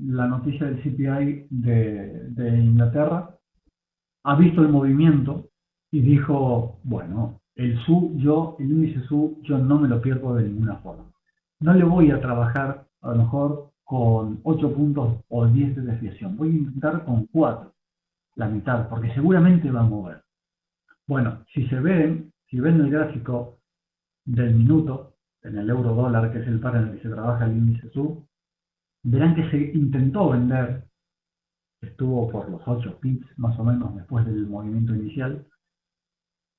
la noticia del CPI de Inglaterra, ha visto el movimiento y dijo, bueno, el índice SU, yo no me lo pierdo de ninguna forma. No le voy a trabajar a lo mejor con 8 puntos o 10 de desviación. Voy a intentar con 4, la mitad, porque seguramente va a mover. Bueno, si ven el gráfico del minuto, en el euro dólar, que es el par en el que se trabaja el índice SU, verán que se intentó vender, estuvo por los 8 pips más o menos después del movimiento inicial,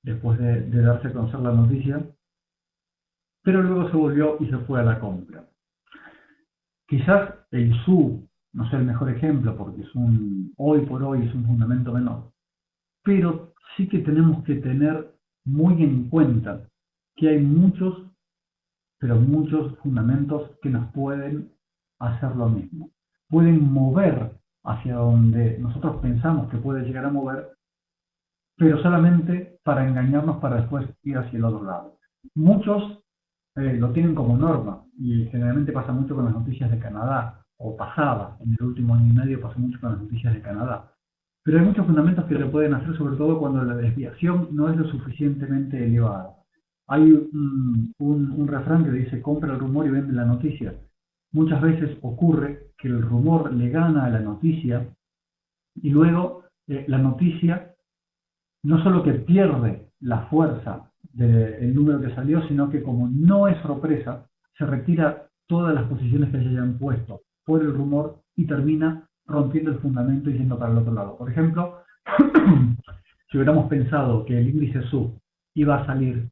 después de darse a conocer la noticia, pero luego se volvió y se fue a la compra. Quizás el SU no sea el mejor ejemplo porque hoy por hoy es un fundamento menor, pero sí que tenemos que tener muy en cuenta que hay muchos, pero muchos fundamentos que nos pueden hacer lo mismo. Pueden mover hacia donde nosotros pensamos que puede llegar a mover, pero solamente para engañarnos para después ir hacia el otro lado. Muchos lo tienen como norma y generalmente pasa mucho con las noticias de Canadá, o pasaba, en el último año y medio pasó mucho con las noticias de Canadá. Pero hay muchos fundamentos que lo pueden hacer, sobre todo cuando la desviación no es lo suficientemente elevada. Hay un refrán que dice, compra el rumor y vende la noticia. Muchas veces ocurre que el rumor le gana a la noticia y luego la noticia no solo que pierde la fuerza del número que salió, sino que como no es sorpresa, se retira todas las posiciones que se hayan puesto por el rumor y termina rompiendo el fundamento y yendo para el otro lado. Por ejemplo, si hubiéramos pensado que el índice SU iba a salir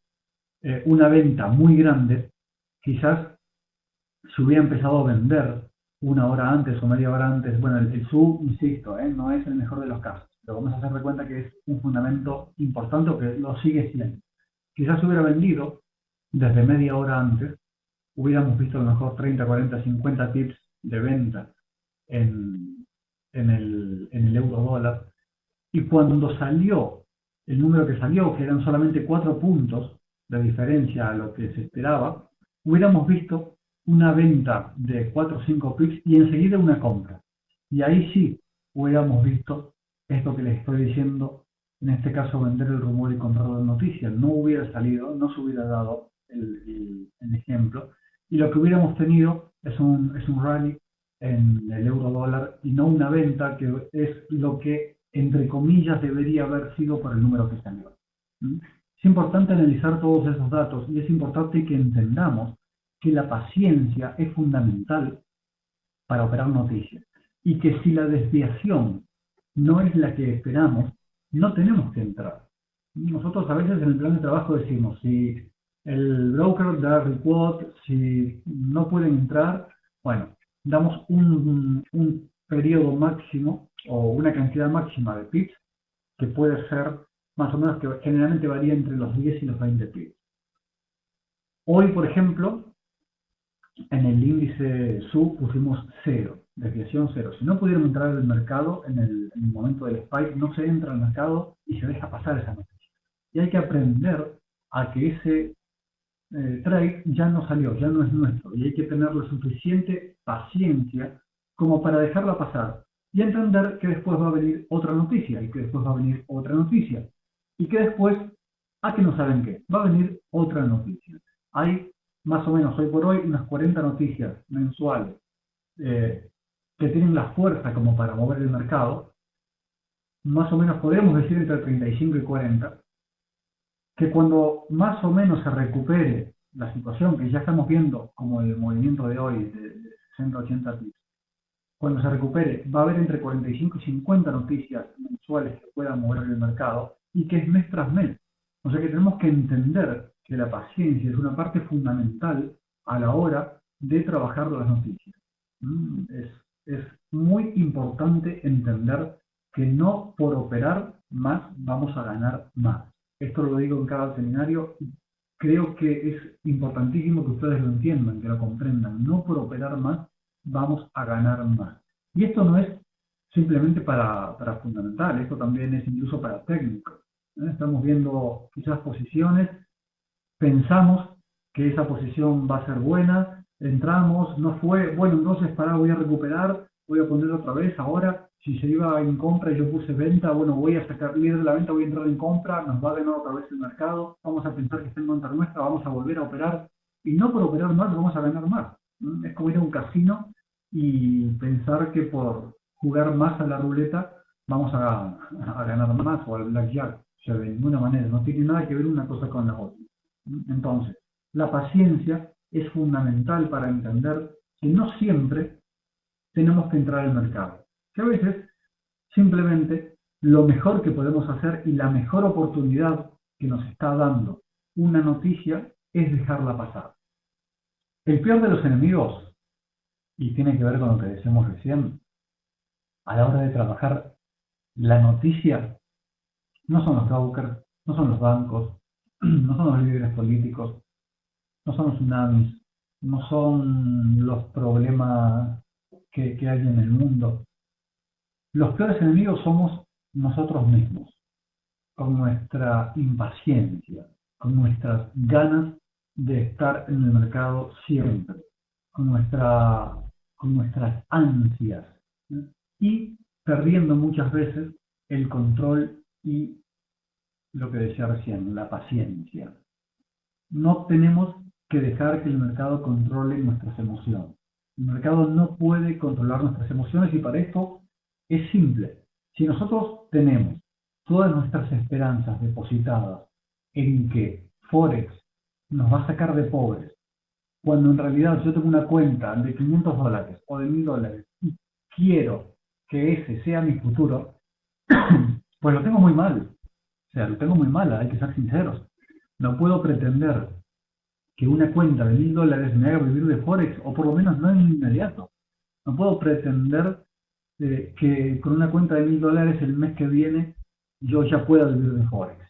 una venta muy grande, quizás se hubiera empezado a vender una hora antes o media hora antes. Bueno, el SU, insisto, no es el mejor de los casos, pero vamos a hacer de cuenta que es un fundamento importante o que lo sigue siendo. Quizás se hubiera vendido desde media hora antes, hubiéramos visto a lo mejor 30, 40, 50 tips de venta en, en el euro dólar, y cuando salió el número que salió, que eran solamente 4 puntos de diferencia a lo que se esperaba, hubiéramos visto una venta de 4 o 5 pips y enseguida una compra. Y ahí sí hubiéramos visto esto que les estoy diciendo, en este caso vender el rumor y comprar la noticia. No hubiera salido, no se hubiera dado el ejemplo, y lo que hubiéramos tenido es un rally en el euro dólar y no una venta, que es lo que entre comillas debería haber sido por el número que salió. Es importante analizar todos esos datos y es importante que entendamos que la paciencia es fundamental para operar noticias y que si la desviación no es la que esperamos, no tenemos que entrar. Nosotros a veces en el plan de trabajo decimos, si el broker da report, si no pueden entrar, bueno, damos un periodo máximo o una cantidad máxima de pips que puede ser más o menos, que generalmente varía entre los 10 y los 20 pips. Hoy, por ejemplo, en el índice SU pusimos 0, desviación 0. Si no pudieron entrar al mercado en el momento del spike, no se entra al mercado y se deja pasar esa noticia. Y hay que aprender a que ese trade ya no salió, ya no es nuestro, y hay que tener la suficiente paciencia como para dejarla pasar y entender que después va a venir otra noticia, y que después va a venir otra noticia, y que después, ¿a que no saben qué? Va a venir otra noticia. Hay más o menos hoy por hoy unas 40 noticias mensuales que tienen la fuerza como para mover el mercado, más o menos podemos decir entre 35 y 40, que cuando más o menos se recupere la situación que ya estamos viendo como el movimiento de hoy de 60 80 pips, cuando se recupere va a haber entre 45 y 50 noticias mensuales que puedan mover el mercado y que es mes tras mes. O sea que tenemos que entender que la paciencia es una parte fundamental a la hora de trabajar las noticias. Es muy importante entender que no por operar más vamos a ganar más. Esto lo digo en cada seminario y creo que es importantísimo que ustedes lo entiendan, que lo comprendan. No por operar más vamos a ganar más. Y esto no es simplemente para fundamental, esto también es incluso para técnicos. Estamos viendo quizás posiciones, pensamos que esa posición va a ser buena, entramos, no fue, bueno, entonces voy a recuperar, voy a poner otra vez, ahora si se iba en compra y yo puse venta, bueno, voy a sacar líder de la venta, voy a entrar en compra, nos va a ganar otra vez el mercado, vamos a pensar que está en contra nuestra, vamos a volver a operar, y no por operar más vamos a ganar más. Es como ir a un casino y pensar que por jugar más a la ruleta vamos a ganar más o al blackjack. O sea, de ninguna manera, no tiene nada que ver una cosa con la otra. Entonces, la paciencia es fundamental para entender que no siempre tenemos que entrar al mercado. Que a veces simplemente lo mejor que podemos hacer y la mejor oportunidad que nos está dando una noticia es dejarla pasar. El peor de los enemigos, y tiene que ver con lo que decíamos recién, a la hora de trabajar la noticia, no son los brokers, no son los bancos, no son los líderes políticos, no son los tsunamis, no son los problemas que hay en el mundo. Los peores enemigos somos nosotros mismos, con nuestra impaciencia, con nuestras ganas de estar en el mercado siempre, con, nuestra, con nuestras ansias, ¿sí? Y perdiendo muchas veces el control y lo que decía recién, la paciencia. No tenemos que dejar que el mercado controle nuestras emociones. El mercado no puede controlar nuestras emociones y para esto es simple. Si nosotros tenemos todas nuestras esperanzas depositadas en que Forex nos va a sacar de pobres, cuando en realidad yo tengo una cuenta de $500 o de $1000 y quiero que ese sea mi futuro, pues lo tengo muy mal. O sea, lo tengo muy mal, hay que ser sinceros. No puedo pretender que una cuenta de $1000 me haga vivir de Forex, o por lo menos no en inmediato. No puedo pretender que con una cuenta de $1000 el mes que viene yo ya pueda vivir de Forex,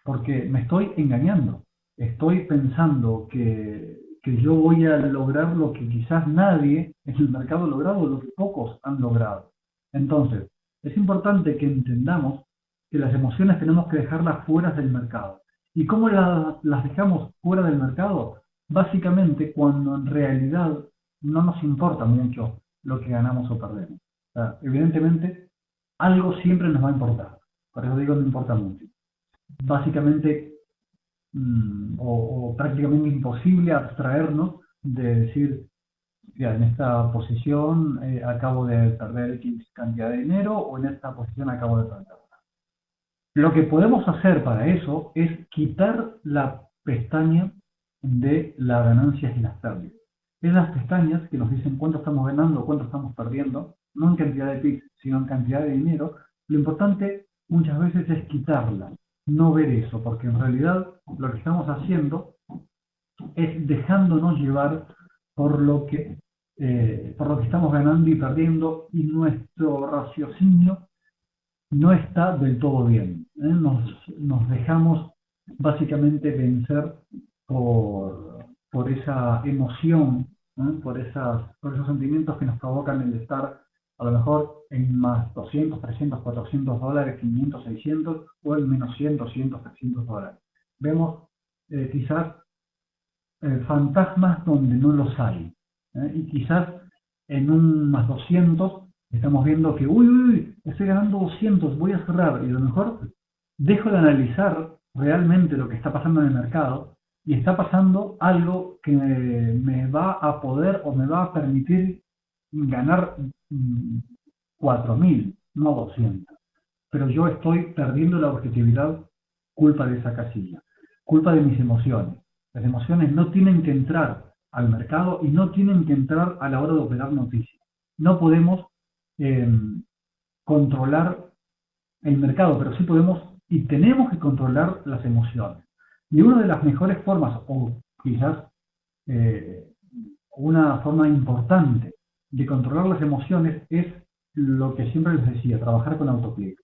porque me estoy engañando. Estoy pensando que yo voy a lograr lo que quizás nadie en el mercado ha logrado, lo que pocos han logrado. Entonces, es importante que entendamos que las emociones tenemos que dejarlas fuera del mercado. ¿Y cómo las dejamos fuera del mercado? Básicamente cuando en realidad no nos importa mucho lo que ganamos o perdemos. O sea, evidentemente, algo siempre nos va a importar. Por eso digo no importa mucho. Básicamente, o prácticamente imposible abstraernos de decir, ya, en esta posición acabo de perder X cantidad de dinero o en esta posición acabo de perder. Lo que podemos hacer para eso es quitar la pestaña de las ganancias y las pérdidas. Esas pestañas que nos dicen cuánto estamos ganando, cuánto estamos perdiendo, no en cantidad de pips, sino en cantidad de dinero. Lo importante muchas veces es quitarla, no ver eso, porque en realidad lo que estamos haciendo es dejándonos llevar por por lo que estamos ganando y perdiendo, y nuestro raciocinio no está del todo bien. Nos dejamos básicamente vencer por esa emoción, por esos sentimientos que nos provocan el estar a lo mejor en más 200, 300, $400, 500, 600 o en menos 100, 200, $300. Vemos quizás fantasmas donde no los hay. Y quizás en un más 200 estamos viendo que, uy, estoy ganando 200, voy a cerrar. Y a lo mejor dejo de analizar realmente lo que está pasando en el mercado y está pasando algo que me va a poder o me va a permitir ganar 4000, no 200. Pero yo estoy perdiendo la objetividad culpa de esa casilla, culpa de mis emociones. Las emociones no tienen que entrar al mercado y no tienen que entrar a la hora de operar noticias. No podemos eh, controlar el mercado, pero sí podemos y tenemos que controlar las emociones. Y una de las mejores formas, o quizás eh, una forma importante de controlar las emociones, es lo que siempre les decía, trabajar con autoclick.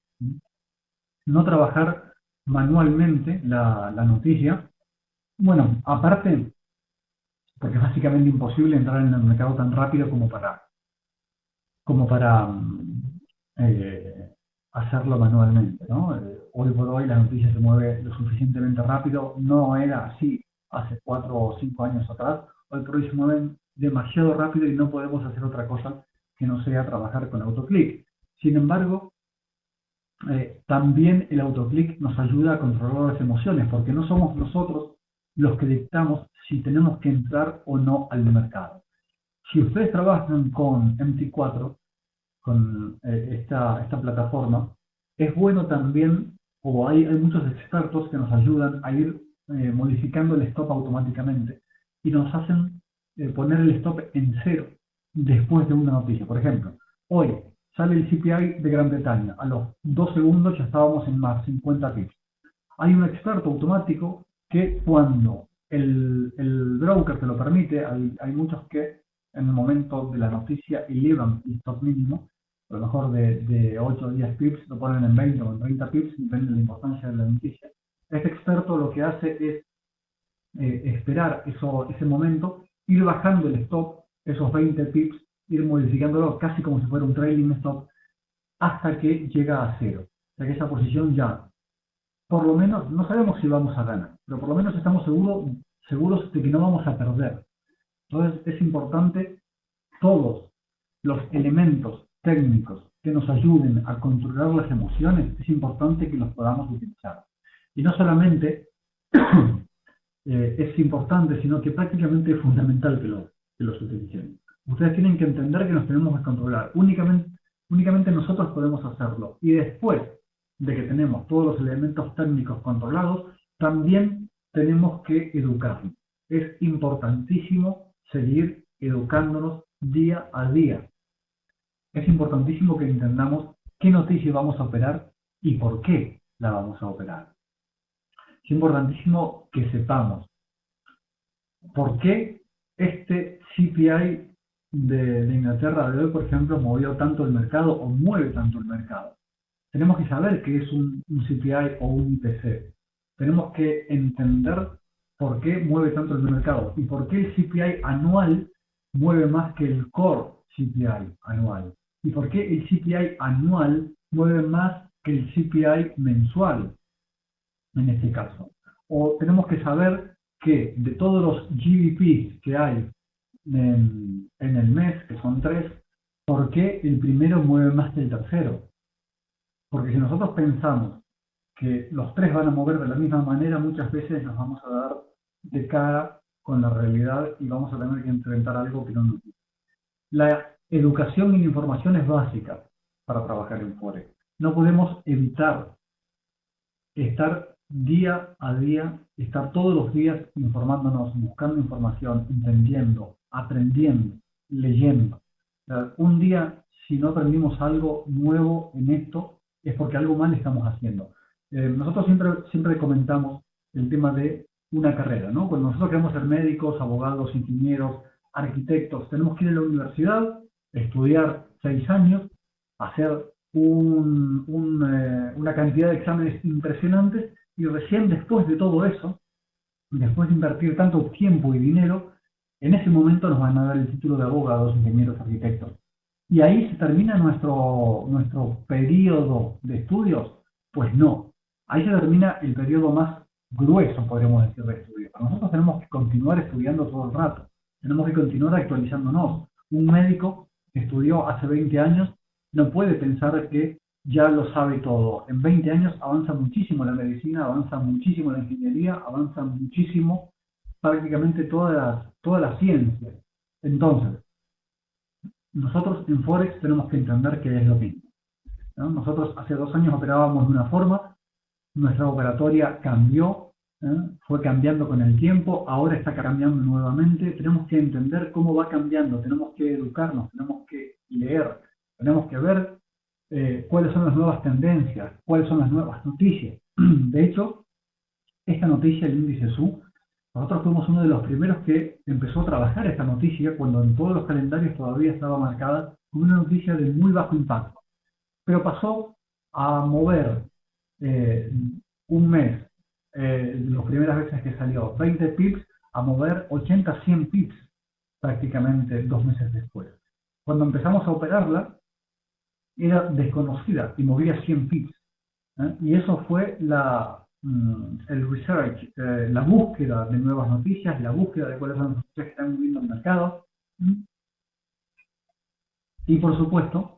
No trabajar manualmente la noticia. Bueno, aparte, porque es básicamente imposible entrar en el mercado tan rápido como para hacerlo manualmente, ¿no? Hoy por hoy la noticia se mueve lo suficientemente rápido, no era así hace 4 o 5 años atrás, hoy por hoy se mueven demasiado rápido y no podemos hacer otra cosa que no sea trabajar con autoclick. Sin embargo, también el autoclick nos ayuda a controlar las emociones, porque no somos nosotros los que dictamos si tenemos que entrar o no al mercado. Si ustedes trabajan con MT4, con esta plataforma, es bueno también, o hay muchos expertos que nos ayudan a ir modificando el stop automáticamente y nos hacen poner el stop en cero después de una noticia. Por ejemplo, hoy sale el CPI de Gran Bretaña, a los 2 segundos ya estábamos en más 50 pips. Hay un experto automático que cuando el broker te lo permite, hay muchos que en el momento de la noticia elevan el stop mínimo, a lo mejor de 8 o 10 pips, lo ponen en 20 o en 30 pips, depende de la importancia de la noticia. Este experto lo que hace es esperar ese momento, ir bajando el stop, esos 20 pips, ir modificándolo casi como si fuera un trailing stop, hasta que llega a cero. O sea que esa posición ya, por lo menos, no sabemos si vamos a ganar, pero por lo menos estamos seguros de que no vamos a perder. Entonces es importante todos los elementos técnicos que nos ayuden a controlar las emociones, es importante que los podamos utilizar. Y no solamente es importante, sino que prácticamente es fundamental que los utilicen. Ustedes tienen que entender que nos tenemos que controlar. Únicamente nosotros podemos hacerlo. Y después de que tenemos todos los elementos técnicos controlados, también tenemos que educarnos. Es importantísimo seguir educándonos día a día. Es importantísimo que entendamos qué noticia vamos a operar y por qué la vamos a operar. Es importantísimo que sepamos por qué este CPI de Inglaterra de hoy, por ejemplo, movió tanto el mercado o mueve tanto el mercado. Tenemos que saber qué es un CPI o un IPC. Tenemos que entender por qué mueve tanto el mercado y por qué el CPI anual mueve más que el core CPI anual. Y por qué el CPI anual mueve más que el CPI mensual, en este caso. O tenemos que saber que de todos los GDP que hay en el mes, que son 3, ¿por qué el primero mueve más que el tercero? Porque si nosotros pensamos que los 3 van a mover de la misma manera, muchas veces nos vamos a dar de cara con la realidad y vamos a tener que enfrentar algo que no nos gusta. La educación y la información es básica para trabajar en Forex. No podemos evitar estar día a día, estar todos los días informándonos, buscando información, entendiendo, aprendiendo, leyendo. Un día, si no aprendimos algo nuevo en esto, es porque algo mal estamos haciendo. Nosotros siempre comentamos el tema de una carrera, ¿no? Cuando nosotros queremos ser médicos, abogados, ingenieros, arquitectos, tenemos que ir a la universidad, estudiar 6 años, hacer una cantidad de exámenes impresionantes y recién después de todo eso, después de invertir tanto tiempo y dinero, en ese momento nos van a dar el título de abogados, ingenieros, arquitectos. ¿Y ahí se termina nuestro periodo de estudios? Pues no. Ahí se termina el periodo más grueso, podríamos decir, de estudio. Nosotros tenemos que continuar estudiando todo el rato. Tenemos que continuar actualizándonos. Un médico que estudió hace 20 años no puede pensar que ya lo sabe todo. En 20 años avanza muchísimo la medicina, avanza muchísimo la ingeniería, avanza muchísimo prácticamente toda la ciencia. Entonces, nosotros en Forex tenemos que entender que es lo mismo, ¿no? Nosotros hace 2 años operábamos de una forma, nuestra operatoria cambió, fue cambiando con el tiempo, ahora está cambiando nuevamente. Tenemos que entender cómo va cambiando, tenemos que educarnos, tenemos que leer, tenemos que ver cuáles son las nuevas tendencias, cuáles son las nuevas noticias. De hecho, esta noticia, el índice SU, nosotros fuimos uno de los primeros que empezó a trabajar esta noticia cuando en todos los calendarios todavía estaba marcada como una noticia de muy bajo impacto. Pero pasó a mover un mes, las primeras veces que salió, 20 pips, a mover 80, 100 pips prácticamente 2 meses después. Cuando empezamos a operarla, era desconocida y movía 100 pips. Y eso fue el research, la búsqueda de nuevas noticias, la búsqueda de cuáles son las noticias que están moviendo el mercado. Y por supuesto,